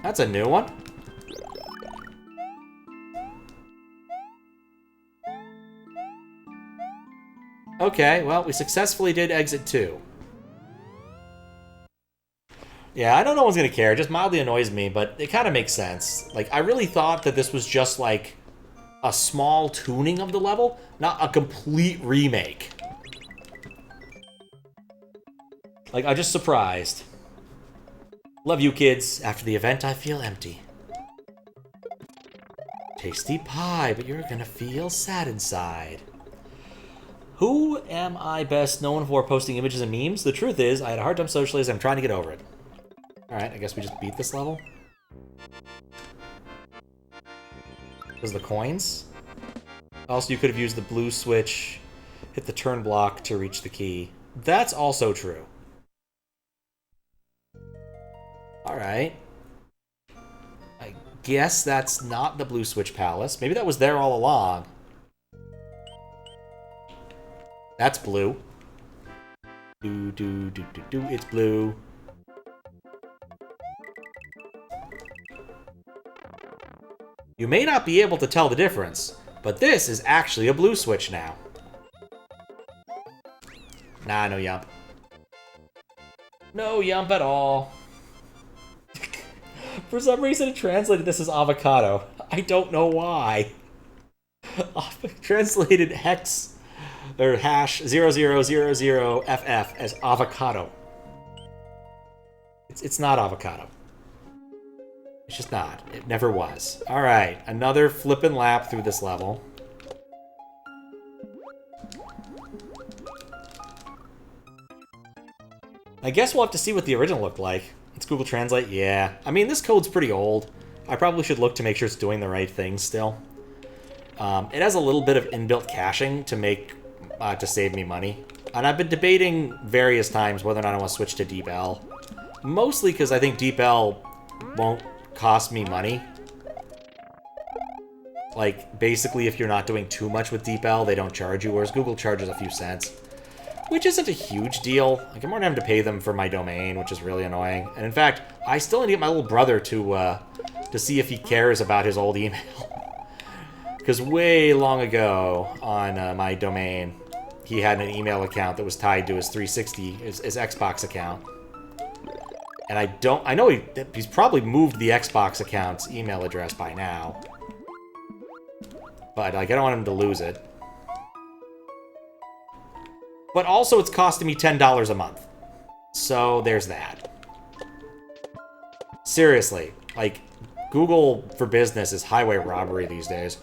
That's a new one. Okay, well, we successfully did exit 2. Yeah, I know no one's gonna care. It just mildly annoys me, but it kind of makes sense. Like, I really thought that this was just, like, a small tuning of the level, not a complete remake. Like, I'm just surprised. Love you, kids. After the event, I feel empty. Tasty pie, but you're gonna feel sad inside. Who am I best known for posting images and memes? The truth is, I had a hard time socially as I'm trying to get over it. Alright, I guess we just beat this level. Those are the coins. Also, you could have used the blue switch, hit the turn block to reach the key. That's also true. Alright. I guess that's not the blue switch palace. Maybe that was there all along. That's blue. It's blue. You may not be able to tell the difference, but this is actually a blue switch now. Nah, no yump. No yump at all. For some reason, it translated this as avocado. I don't know why. Translated hex or hash 0000FF as avocado. It's not avocado. It's just not. It never was. All right, another flippin' lap through this level. I guess we'll have to see what the original looked like. It's Google Translate? Yeah. I mean, this code's pretty old. I probably should look to make sure it's doing the right thing still. It has a little bit of inbuilt caching to save me money. And I've been debating various times whether or not I want to switch to DeepL. Mostly because I think DeepL won't cost me money. Like, basically, if you're not doing too much with DeepL, they don't charge you, whereas Google charges a few cents. Which isn't a huge deal. Like, I'm already having to pay them for my domain, which is really annoying. And in fact, I still need to get my little brother to see if he cares about his old email. Because way long ago on my domain, he had an email account that was tied to his 360, his Xbox account. And I know he's probably moved the Xbox account's email address by now. But, like, I don't want him to lose it. But also, it's costing me $10 a month. So, there's that. Seriously, like, Google for Business is highway robbery these days.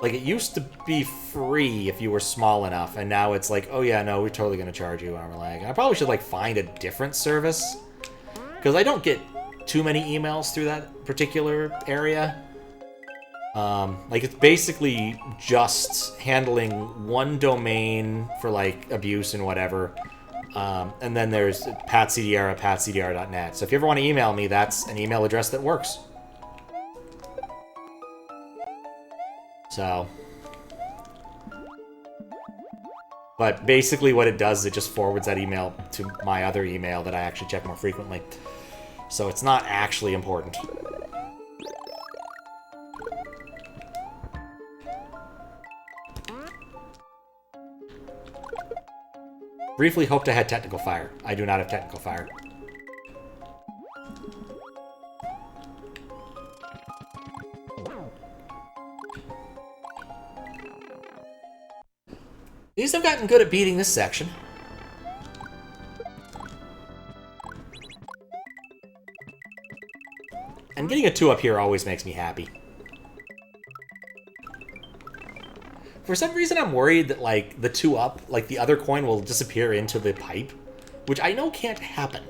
Like, it used to be free if you were small enough, and now it's like, oh yeah, no, we're totally gonna charge you. And we're like, I probably should, like, find a different service. Because I don't get too many emails through that particular area. Like, it's basically just handling one domain for, like, abuse and whatever. And then there's patcdr@patcdr.net. So if you ever want to email me, that's an email address that works. So. But basically what it does is it just forwards that email to my other email that I actually check more frequently. So it's not actually important. Briefly hoped I had technical fire. I do not have technical fire. These have gotten good at beating this section. And getting a 2 up here always makes me happy. For some reason, I'm worried that, like, the 2 up, like, the other coin will disappear into the pipe, which I know can't happen,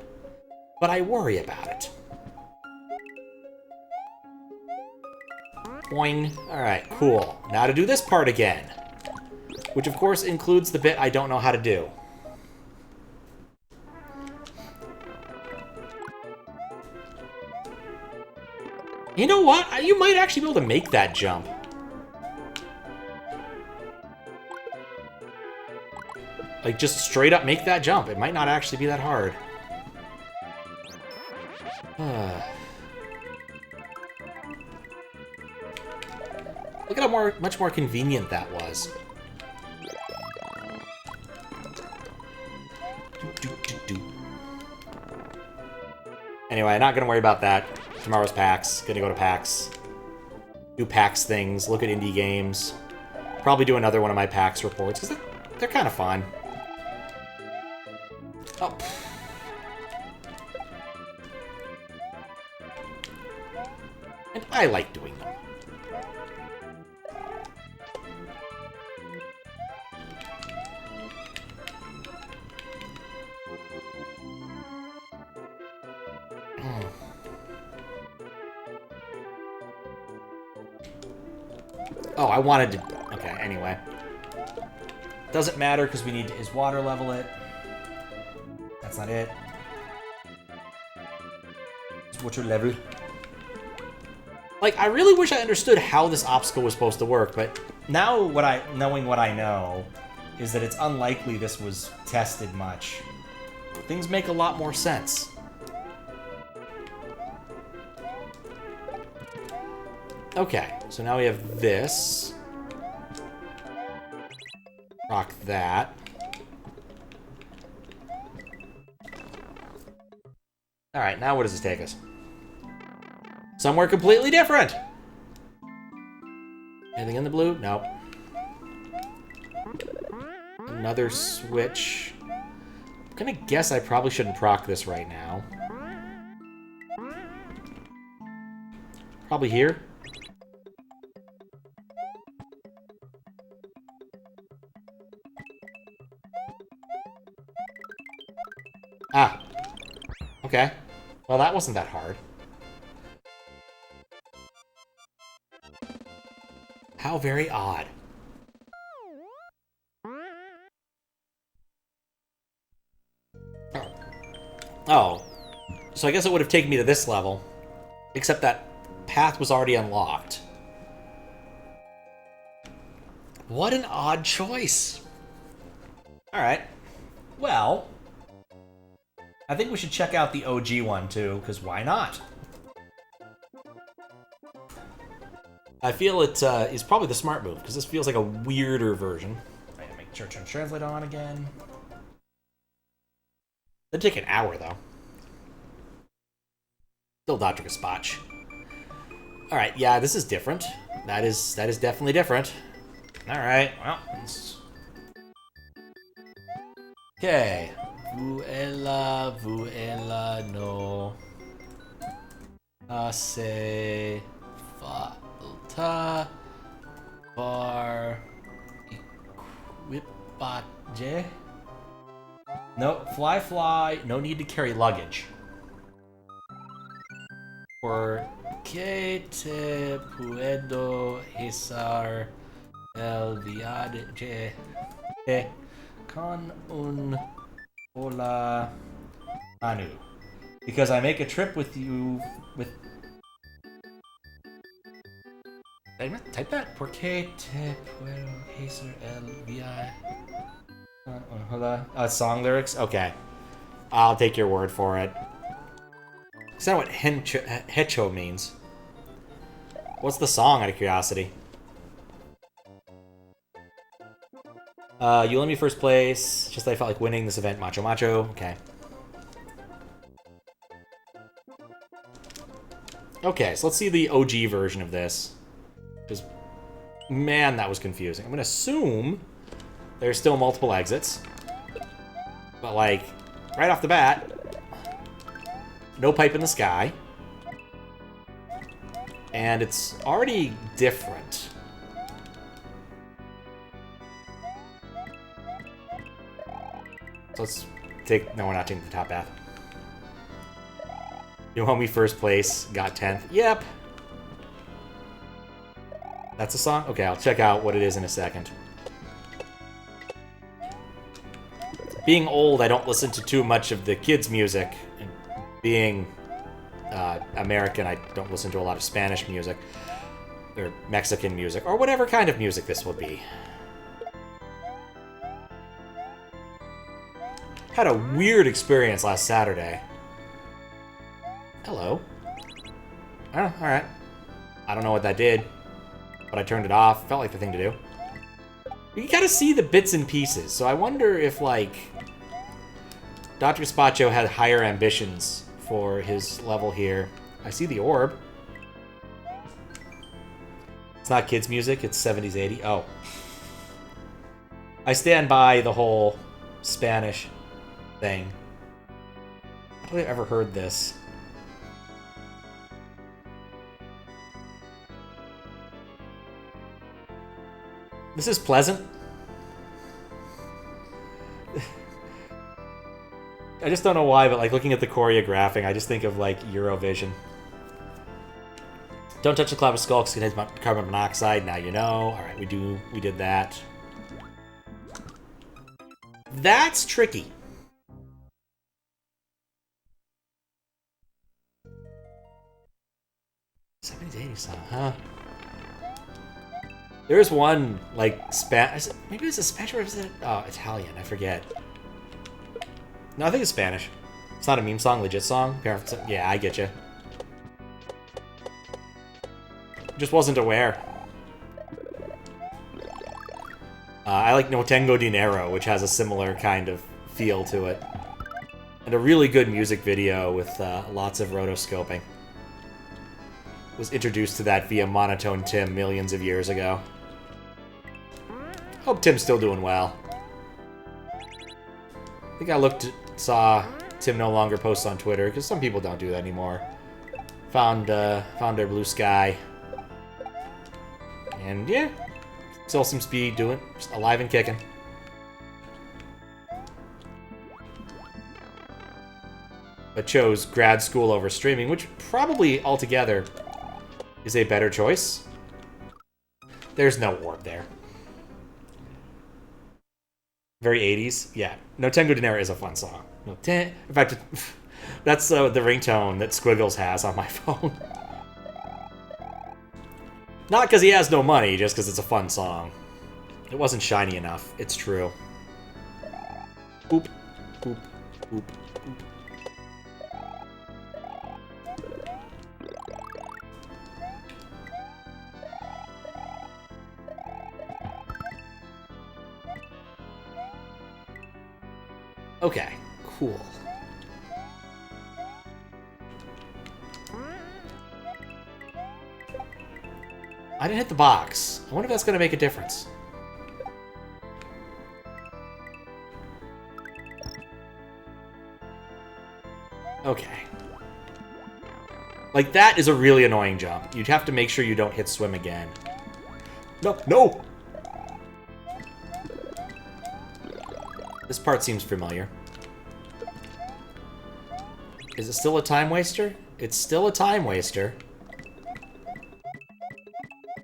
but I worry about it. Boing. Alright, cool. Now to do this part again, which, of course, includes the bit I don't know how to do. You know what? You might actually be able to make that jump. Like, just straight up make that jump. It might not actually be that hard. Look at how much more convenient that was. Anyway, not gonna worry about that. Tomorrow's PAX. Gonna go to PAX. Do PAX things. Look at indie games. Probably do another one of my PAX reports, because they're kind of fun. Oh. And I like doing them. Oh, I wanted to... Okay, anyway. Doesn't matter, because we need to... Is water level it? That's not it. It's water level. Like, I really wish I understood how this obstacle was supposed to work, but now knowing what I know is that it's unlikely this was tested much. Things make a lot more sense. Okay, so now we have this. Rock that. Alright, now where does this take us? Somewhere completely different! Anything in the blue? Nope. Another switch. I'm gonna guess I probably shouldn't proc this right now. Probably here. Ah. Okay. Well, that wasn't that hard. How very odd. Oh. So I guess it would have taken me to this level. Except that path was already unlocked. What an odd choice. Alright. Well, I think we should check out the OG one too, because why not? I feel it is probably the smart move, because this feels like a weirder version. I gotta make sure to translate on again. It'd take an hour, though. Still Dr. Gaspacho. Alright, yeah, this is different. That is definitely different. Alright, well, let's... Okay. Vuela, no. Hace falta par equipaje. No, fly, no need to carry luggage. Por qué te puedo izar el viaje con un hola manu? Because I make a trip with you with... Did I type that? Por qué te puedo izar el viaje... song lyrics? Okay. I'll take your word for it. Is that what hecho means? What's the song, out of curiosity? You let me first place. Just I felt like winning this event. Macho Macho. Okay. Okay, so let's see the OG version of this. Because, man, that was confusing. I'm going to assume there's still multiple exits. But, like, right off the bat, no pipe in the sky. And it's already different. So let's take... No, we're not taking the top path. You want me first place, got 10th. Yep. That's a song? Okay, I'll check out what it is in a second. Being old, I don't listen to too much of the kids' music. And being American, I don't listen to a lot of Spanish music. Or Mexican music. Or whatever kind of music this will be. Had a weird experience last Saturday. Hello. Oh, alright. I don't know what that did. But I turned it off. Felt like the thing to do. You can kind of see the bits and pieces. So I wonder if, like... Dr. Gaspacho had higher ambitions for his level here. I see the orb. It's not kids' music. It's 70s, 80s. Oh. I stand by the whole Spanish thing. I don't think I've ever heard this. This is pleasant. I just don't know why, but like looking at the choreographing, I just think of like Eurovision. Don't touch the cloud with skull because it contains carbon monoxide. Now you know. All right, we did that. That's tricky. '70s, '80s song, huh? There's one, like, maybe it's a Spanish or is it? Oh, Italian, I forget. No, I think it's Spanish. It's not a meme song, legit song. Yeah, I get you. Just wasn't aware. I like No Tengo Dinero, which has a similar kind of feel to it. And a really good music video with lots of rotoscoping. Was introduced to that via Monotone Tim millions of years ago. Hope Tim's still doing well. I think I saw Tim no longer posts on Twitter, because some people don't do that anymore. Found their blue sky. And yeah, still some speed, doing just alive and kicking. But chose grad school over streaming, which probably altogether is a better choice. There's no orb there. Very 80s, yeah. No Tengu Dinero is a fun song. In fact, that's the ringtone that Squiggles has on my phone. Not because he has no money, just because it's a fun song. It wasn't shiny enough, it's true. Oop, oop, oop, oop. Okay, cool. I didn't hit the box. I wonder if that's going to make a difference. Okay. Like, that is a really annoying jump. You'd have to make sure you don't hit swim again. No, no! This part seems familiar. Is it still a time waster? It's still a time waster.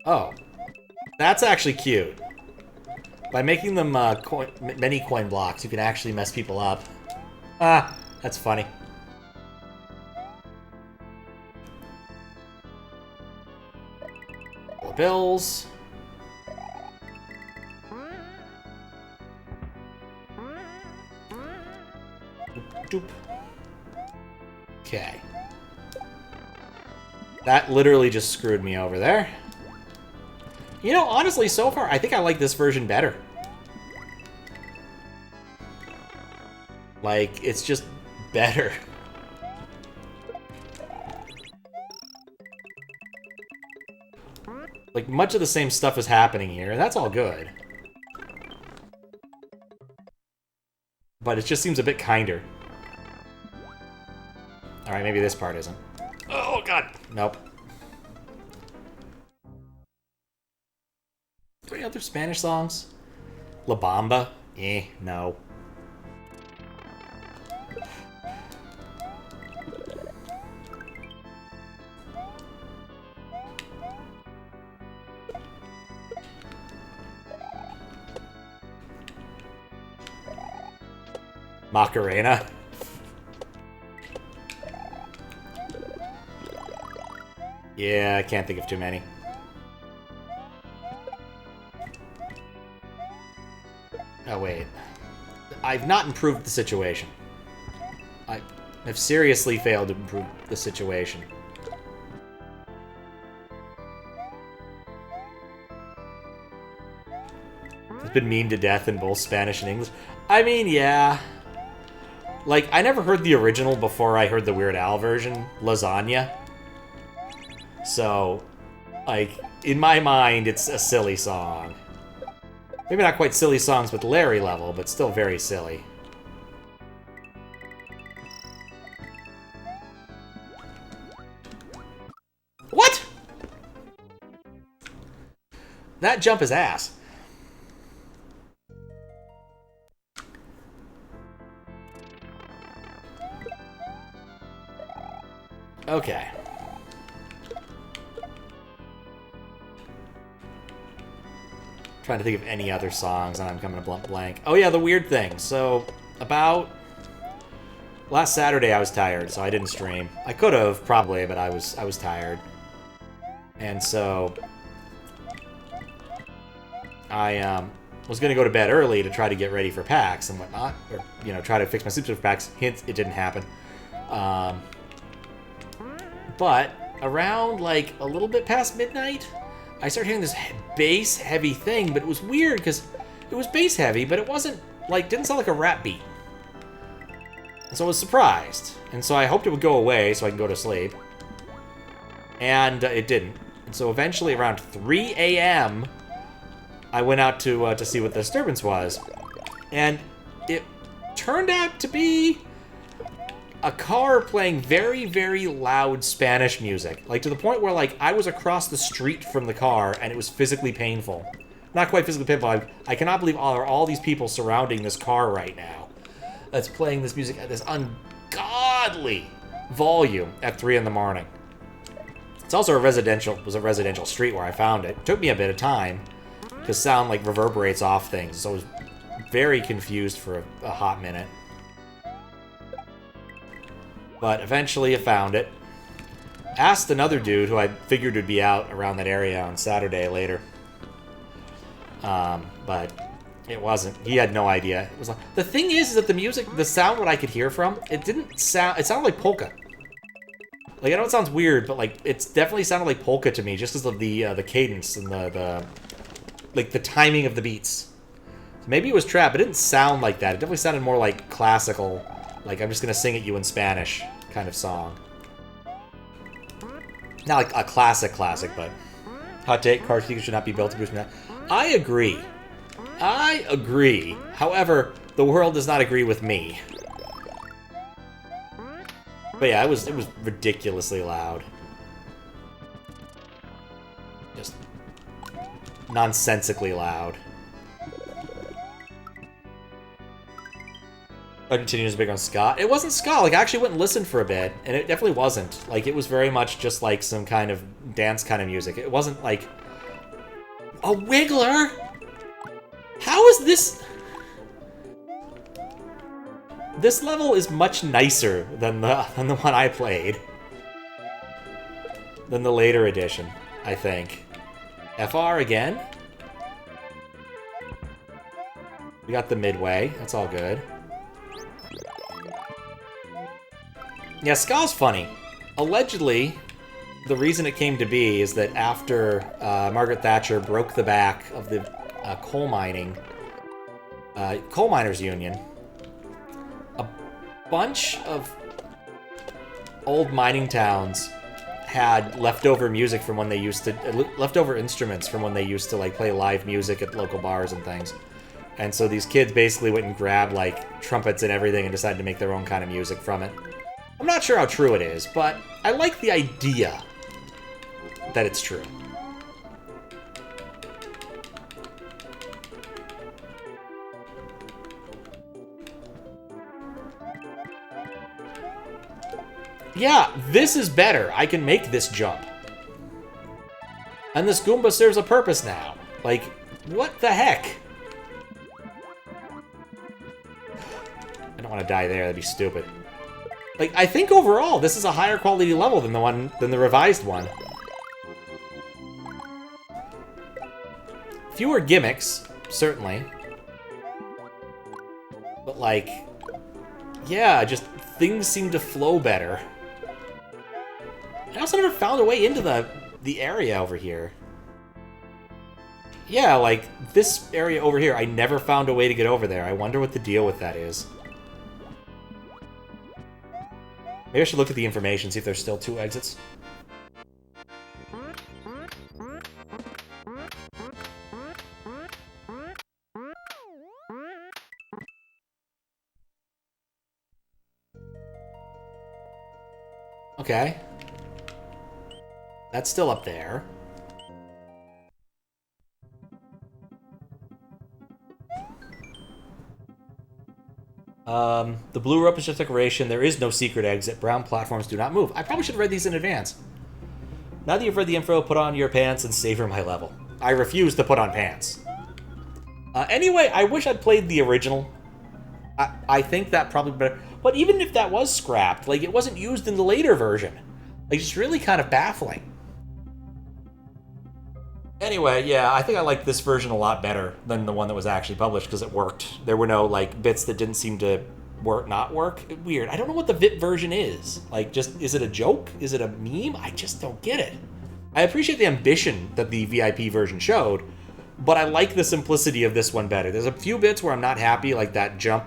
Oh. That's actually cute. By making them many coin blocks, you can actually mess people up. Ah, that's funny. Bills. Doop. Okay. That literally just screwed me over there. You know, honestly, so far, I think I like this version better. Like, it's just better. Like, much of the same stuff is happening here, and that's all good. But it just seems a bit kinder. Alright, maybe this part isn't. Oh, God! Nope. Do any other Spanish songs? La Bamba? Eh, no. Macarena. Yeah, I can't think of too many. Oh, wait. I've not improved the situation. I have seriously failed to improve the situation. It's been memed to death in both Spanish and English. I mean, yeah. Like, I never heard the original before I heard the Weird Al version, Lasagna. So, like, in my mind, it's a silly song. Maybe not quite silly songs with Larry level, but still very silly. What? That jump is ass. Okay. Trying to think of any other songs, and I'm coming to blank. Oh yeah, the weird thing. So, about last Saturday I was tired, so I didn't stream. I could have, probably, but I was tired. And so I was going to go to bed early to try to get ready for PAX and whatnot. Or, you know, try to fix my sleep for PAX. Hint, it didn't happen. But around, like, a little bit past midnight, I started hearing this bass-heavy thing, but it was weird, because it was bass-heavy, but it wasn't, like, didn't sound like a rap beat. So I was surprised. And so I hoped it would go away so I can go to sleep. And it didn't. And so eventually around 3 a.m., I went out to see what the disturbance was. And it turned out to be a car playing very, very loud Spanish music. Like, to the point where, like, I was across the street from the car, and it was physically painful. Not quite physically painful. I cannot believe all these people surrounding this car right now that's playing this music at this ungodly volume at 3 in the morning. It's also a residential street where I found it. It took me a bit of time, because sound, like, reverberates off things, so I was very confused for a hot minute. But eventually I found it. Asked another dude who I figured would be out around that area on Saturday later. But it wasn't. He had no idea. It was like, the thing is that the music, the sound what I could hear from, it sounded like polka. Like, I know it sounds weird, but like it's definitely sounded like polka to me, just because of the cadence and the timing of the beats. So maybe it was trap. It didn't sound like that. It definitely sounded more like classical. Like, I'm just gonna sing at you in Spanish kind of song. Not like a classic, but... Hot take, car speakers should not be built to boost... I agree. However, the world does not agree with me. But yeah, it was ridiculously loud. Just... nonsensically loud. Continues big on ska. It wasn't ska. Like, I actually went and listened for a bit, and it definitely wasn't. Like, it was very much just like some kind of dance kind of music. It wasn't like a wiggler. How is this? This level is much nicer than the one I played. Than the later edition, I think. FR again. We got the midway. That's all good. Yeah, ska's funny. Allegedly, the reason it came to be is that after Margaret Thatcher broke the back of the coal miners union, a bunch of old mining towns had leftover music from when they used to leftover instruments from when they used to like play live music at local bars and things. And so these kids basically went and grabbed like trumpets and everything and decided to make their own kind of music from it. I'm not sure how true it is, but I like the idea that it's true. Yeah, this is better. I can make this jump. And this Goomba serves a purpose now. Like, what the heck? I don't want to die there, that'd be stupid. Like, I think overall, this is a higher quality level than the revised one. Fewer gimmicks, certainly. But, like, yeah, just things seem to flow better. I also never found a way into the area over here. Yeah, like, this area over here, I never found a way to get over there. I wonder what the deal with that is. Maybe I should look at the information, see if there's still 2 exits. Okay. That's still up there. The blue rope is just decoration. There is no secret exit. Brown platforms do not move. I probably should have read these in advance. Now that you've read the info, put on your pants and savor my level. I refuse to put on pants. Anyway, I wish I'd played the original. I think that probably better. But even if that was scrapped, like, it wasn't used in the later version. Like, it's really kind of baffling. Anyway, yeah, I think I like this version a lot better than the one that was actually published, because it worked. There were no, like, bits that didn't seem to not work. Weird. I don't know what the VIP version is. Like, just, is it a joke? Is it a meme? I just don't get it. I appreciate the ambition that the VIP version showed, but I like the simplicity of this one better. There's a few bits where I'm not happy, like that jump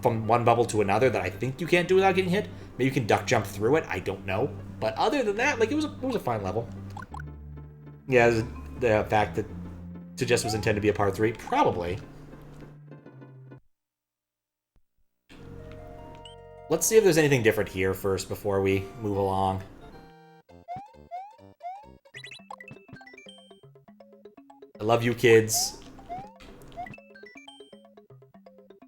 from one bubble to another that I think you can't do without getting hit. Maybe you can duck jump through it. I don't know. But other than that, like, it was a fine level. Yeah, the fact that Suggest was intended to be a part 3, probably. Let's see if there's anything different here first before we move along. I love you, kids.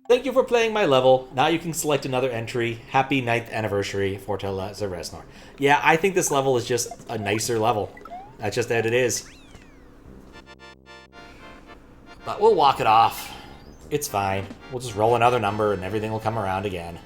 Thank you for playing my level. Now you can select another entry. Happy 9th anniversary, Fortaleza Reznor. Yeah, I think this level is just a nicer level. That's just that it is. But we'll walk it off. It's fine. We'll just roll another number and everything will come around again.